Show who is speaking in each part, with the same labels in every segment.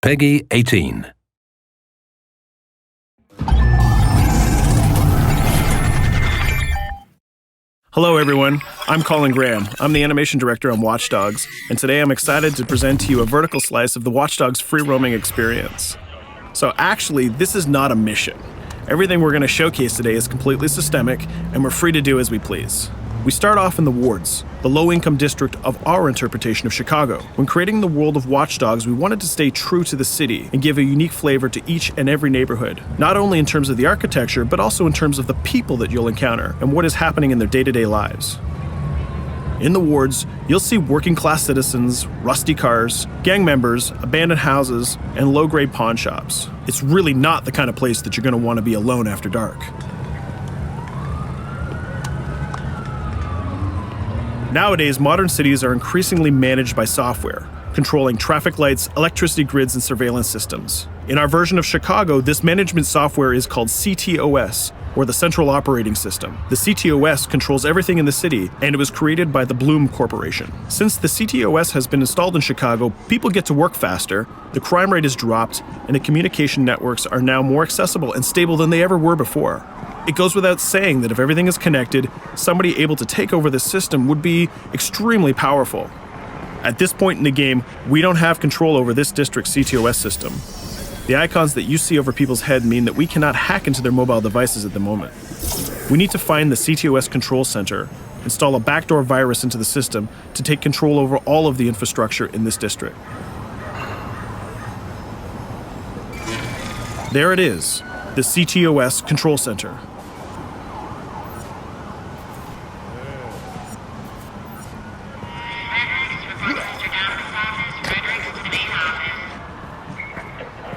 Speaker 1: Peggy 18.
Speaker 2: Hello everyone, I'm Colin Graham. I'm the animation director on Watch Dogs, and today I'm excited to present to you a vertical slice of the Watch Dogs free roaming experience. So actually, this is not a mission. Everything we're going to showcase today is completely systemic, and we're free to do as we please. We start off in the wards, the low-income district of our interpretation of Chicago. When creating the world of Watch Dogs, we wanted to stay true to the city and give a unique flavor to each and every neighborhood, not only in terms of the architecture, but also in terms of the people that you'll encounter and what is happening in their day-to-day lives. In the wards, you'll see working-class citizens, rusty cars, gang members, abandoned houses, and low-grade pawn shops. It's really not the kind of place that you're going to want to be alone after dark. Nowadays, modern cities are increasingly managed by software, controlling traffic lights, electricity grids, and surveillance systems. In our version of Chicago, this management software is called CTOS, or the Central Operating System. The CTOS controls everything in the city, and it was created by the Bloom Corporation. Since the CTOS has been installed in Chicago, people get to work faster, the crime rate has dropped, and the communication networks are now more accessible and stable than they ever were before. It goes without saying that if everything is connected, somebody able to take over the system would be extremely powerful. At this point in the game, we don't have control over this district's CTOS system. The icons that you see over people's head mean that we cannot hack into their mobile devices at the moment. We need to find the CTOS control center, install a backdoor virus into the system to take control over all of the infrastructure in this district. There it is, the CTOS control center.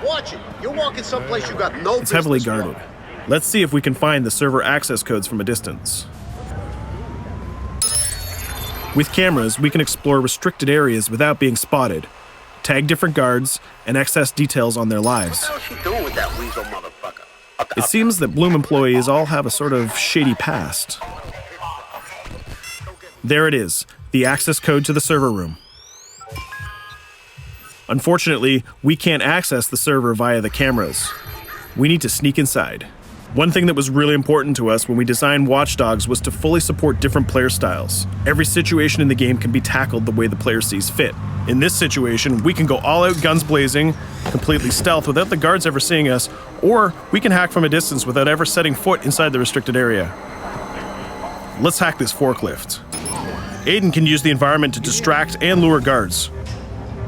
Speaker 3: Watch it. You're walking someplace you got no business.
Speaker 2: It's heavily guarded. Let's see if we can find the server access codes from a distance. With cameras, we can explore restricted areas without being spotted, tag different guards, and access details on their lives.
Speaker 3: What the hell is she doing with that weasel motherfucker?
Speaker 2: It seems that Bloom employees all have a sort of shady past. There it is, the access code to the server room. Unfortunately, we can't access the server via the cameras. We need to sneak inside. One thing that was really important to us when we designed Watch Dogs was to fully support different player styles. Every situation in the game can be tackled the way the player sees fit. In this situation, we can go all out guns blazing, completely stealth without the guards ever seeing us, or we can hack from a distance without ever setting foot inside the restricted area. Let's hack this forklift. Aiden can use the environment to distract and lure guards.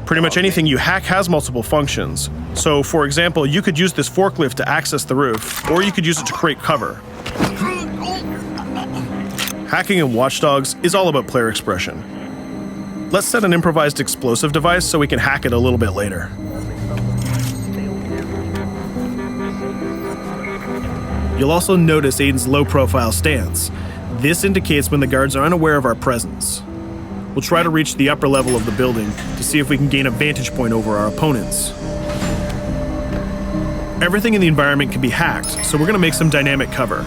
Speaker 2: Pretty much anything you hack has multiple functions. So, for example, you could use this forklift to access the roof, or you could use it to create cover. Hacking in Watch Dogs is all about player expression. Let's set an improvised explosive device so we can hack it a little bit later. You'll also notice Aiden's low-profile stance. This indicates when the guards are unaware of our presence. We'll try to reach the upper level of the building to see if we can gain a vantage point over our opponents. Everything in the environment can be hacked, so we're going to make some dynamic cover.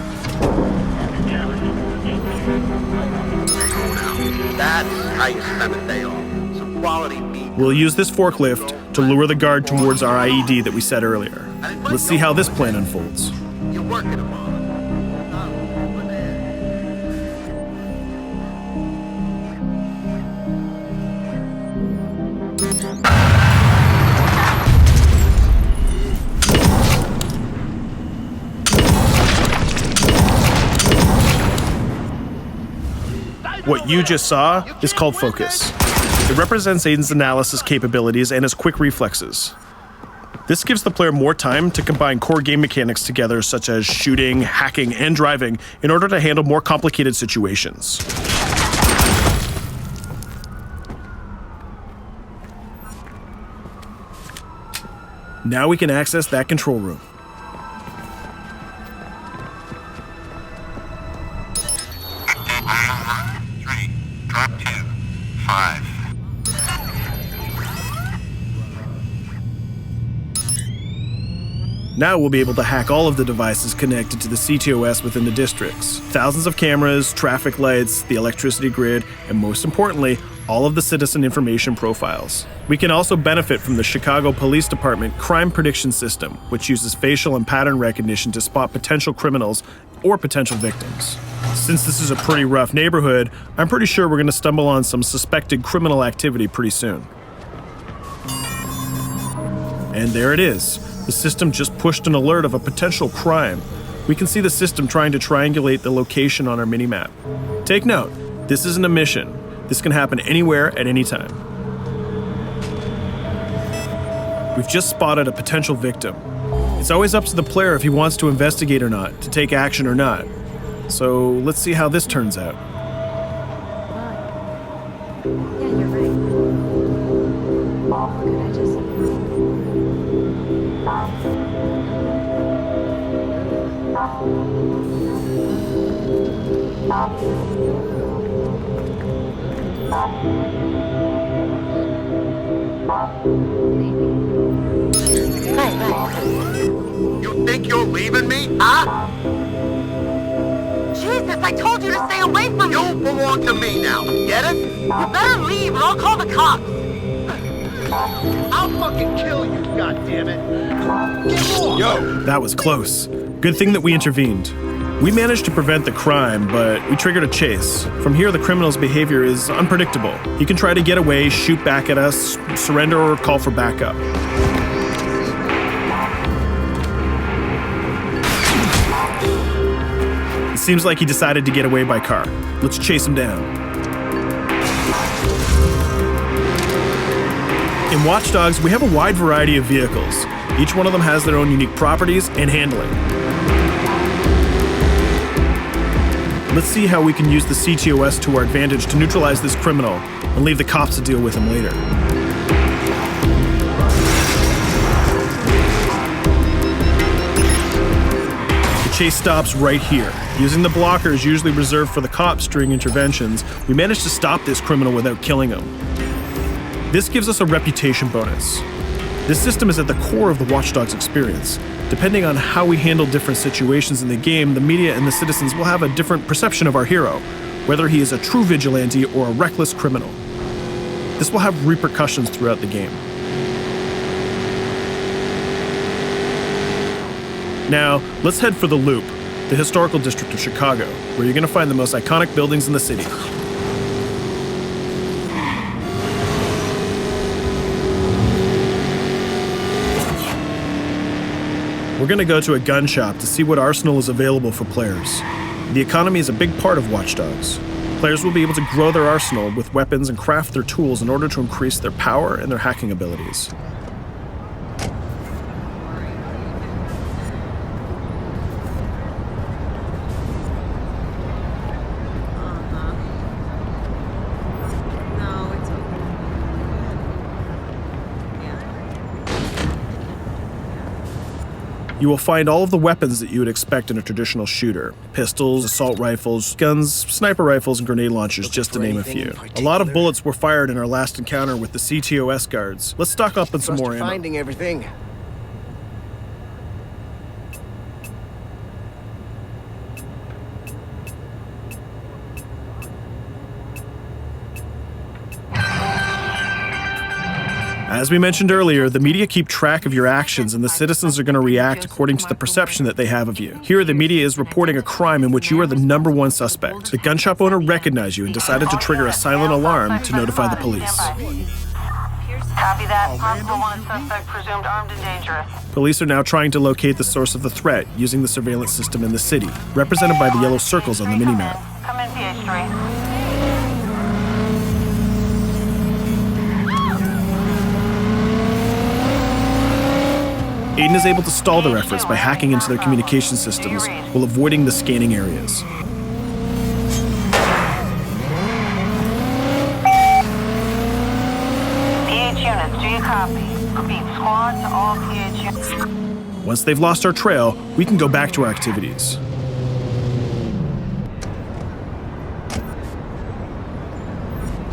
Speaker 3: That's how you spend a day off. Some quality meat.
Speaker 2: We'll use this forklift to lure the guard towards our IED that we set earlier. Let's see how this plan unfolds.
Speaker 3: You're working them on.
Speaker 2: What you just saw is called focus. It represents Aiden's analysis capabilities and his quick reflexes. This gives the player more time to combine core game mechanics together, such as shooting, hacking, and driving, in order to handle more complicated situations. Now we can access that control room.
Speaker 4: Drop 2, 5.
Speaker 2: Now we'll be able to hack all of the devices connected to the CTOS within the districts. Thousands of cameras, traffic lights, the electricity grid, and most importantly, all of the citizen information profiles. We can also benefit from the Chicago Police Department Crime Prediction System, which uses facial and pattern recognition to spot potential criminals or potential victims. Since this is a pretty rough neighborhood, I'm pretty sure we're going to stumble on some suspected criminal activity pretty soon. And there it is. The system just pushed an alert of a potential crime. We can see the system trying to triangulate the location on our minimap. Take note, this isn't a mission. This can happen anywhere at any time. We've just spotted a potential victim. It's always up to the player if he wants to investigate or not, to take action or not. So let's see how this turns out.
Speaker 1: Yeah, you're right. Could I just... Right.
Speaker 3: You think you're leaving me? Huh?
Speaker 1: Jesus, I told you to stay away from me!
Speaker 3: You belong to me now. Get it?
Speaker 1: You better leave or I'll call the cops!
Speaker 3: I'll fucking kill you, goddammit. Get off! Yo!
Speaker 2: That was close. Good thing that we intervened. We managed to prevent the crime, but we triggered a chase. From here, the criminal's behavior is unpredictable. He can try to get away, shoot back at us, surrender, or call for backup. It seems like he decided to get away by car. Let's chase him down. In Watch Dogs, we have a wide variety of vehicles. Each one of them has their own unique properties and handling. Let's see how we can use the CTOS to our advantage to neutralize this criminal and leave the cops to deal with him later. The chase stops right here. Using the blockers usually reserved for the cops during interventions, we managed to stop this criminal without killing him. This gives us a reputation bonus. This system is at the core of the Watch Dogs experience. Depending on how we handle different situations in the game, the media and the citizens will have a different perception of our hero, whether he is a true vigilante or a reckless criminal. This will have repercussions throughout the game. Now, let's head for the Loop, the historical district of Chicago, where you're going to find the most iconic buildings in the city. We're going to go to a gun shop to see what arsenal is available for players. The economy is a big part of Watch Dogs. Players will be able to grow their arsenal with weapons and craft their tools in order to increase their power and their hacking abilities.
Speaker 1: No, it's okay.
Speaker 2: You will find all of the weapons that you would expect in a traditional shooter. Pistols, assault rifles, guns, sniper rifles, and grenade launchers, just to name a few. A lot of bullets were fired in our last encounter with the CTOS guards. Let's stock up on some more ammo.
Speaker 5: Finding everything.
Speaker 2: As we mentioned earlier, the media keep track of your actions and the citizens are going to react according to the perception that they have of you. Here, the media is reporting a crime in which you are the #1 suspect. The gun shop owner recognized you and decided to trigger a silent alarm to notify the police.
Speaker 6: Copy that. Possible wanted suspect presumed armed and dangerous.
Speaker 2: Police are now trying to locate the source of the threat using the surveillance system in the city, represented by the yellow circles on the minimap.
Speaker 6: Come in, PH3.
Speaker 2: Aiden is able to stall their efforts by hacking into their communication systems while avoiding the scanning areas.
Speaker 6: PH units, do you copy? Repeat, squad to all PH units.
Speaker 2: Once they've lost our trail, we can go back to our activities.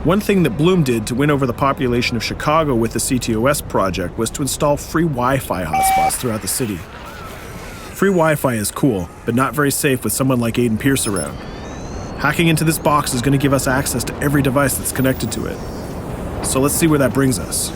Speaker 2: One thing that Bloom did to win over the population of Chicago with the CTOS project was to install free Wi-Fi hotspots throughout the city. Free Wi-Fi is cool, but not very safe with someone like Aiden Pierce around. Hacking into this box is going to give us access to every device that's connected to it. So let's see where that brings us.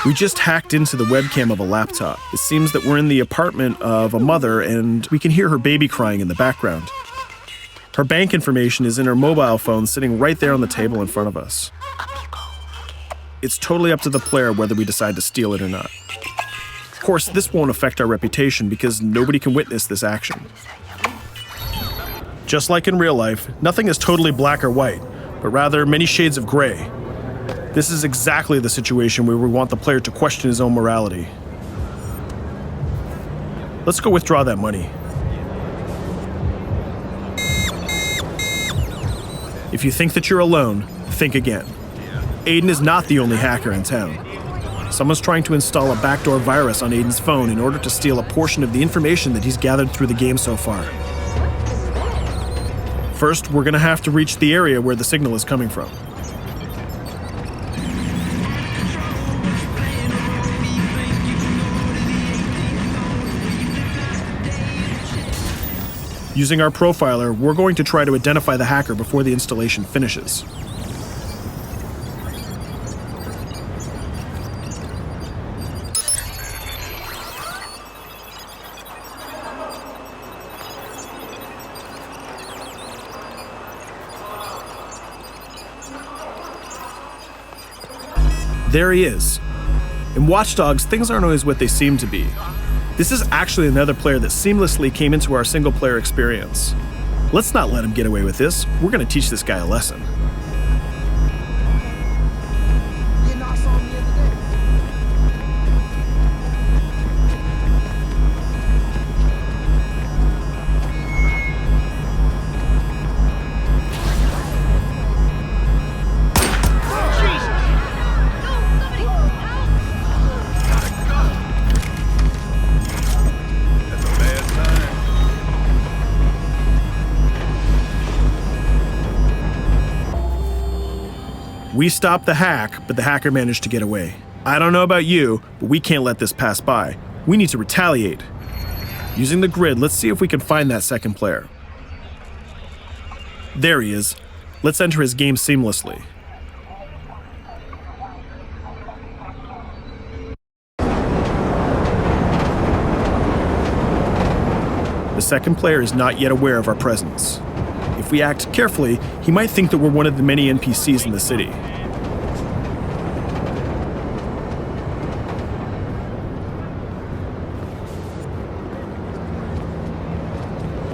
Speaker 2: We just hacked into the webcam of a laptop. It seems that we're in the apartment of a mother and we can hear her baby crying in the background. Her bank information is in her mobile phone sitting right there on the table in front of us. It's totally up to the player whether we decide to steal it or not. Of course, this won't affect our reputation because nobody can witness this action. Just like in real life, nothing is totally black or white, but rather many shades of gray. This is exactly the situation where we want the player to question his own morality. Let's go withdraw that money. If you think that you're alone, think again. Aiden is not the only hacker in town. Someone's trying to install a backdoor virus on Aiden's phone in order to steal a portion of the information that he's gathered through the game so far. First, we're gonna have to reach the area where the signal is coming from. Using our profiler, we're going to try to identify the hacker before the installation finishes. There he is. In Watch Dogs, things aren't always what they seem to be. This is actually another player that seamlessly came into our single-player experience. Let's not let him get away with this. We're going to teach this guy a lesson. We stopped the hack, but the hacker managed to get away. I don't know about you, but we can't let this pass by. We need to retaliate. Using the grid, let's see if we can find that second player. There he is. Let's enter his game seamlessly. The second player is not yet aware of our presence. If we act carefully, he might think that we're one of the many NPCs in the city.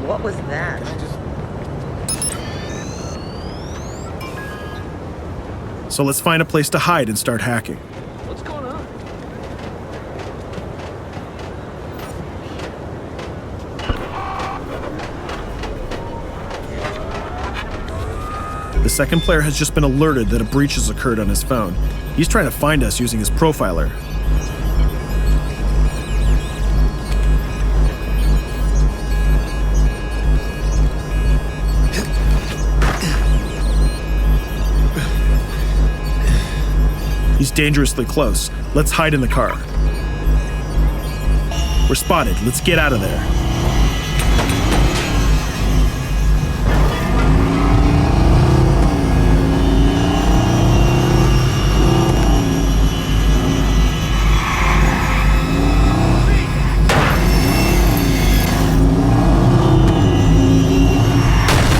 Speaker 5: What was that?
Speaker 2: So let's find a place to hide and start hacking.
Speaker 5: What's going on?
Speaker 2: The second player has just been alerted that a breach has occurred on his phone. He's trying to find us using his profiler. He's dangerously close. Let's hide in the car. We're spotted. Let's get out of there.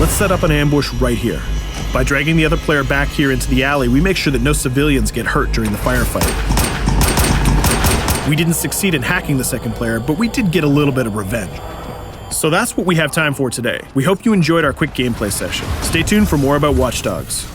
Speaker 2: Let's set up an ambush right here. By dragging the other player back here into the alley, we make sure that no civilians get hurt during the firefight. We didn't succeed in hacking the second player, but we did get a little bit of revenge. So that's what we have time for today. We hope you enjoyed our quick gameplay session. Stay tuned for more about Watch Dogs.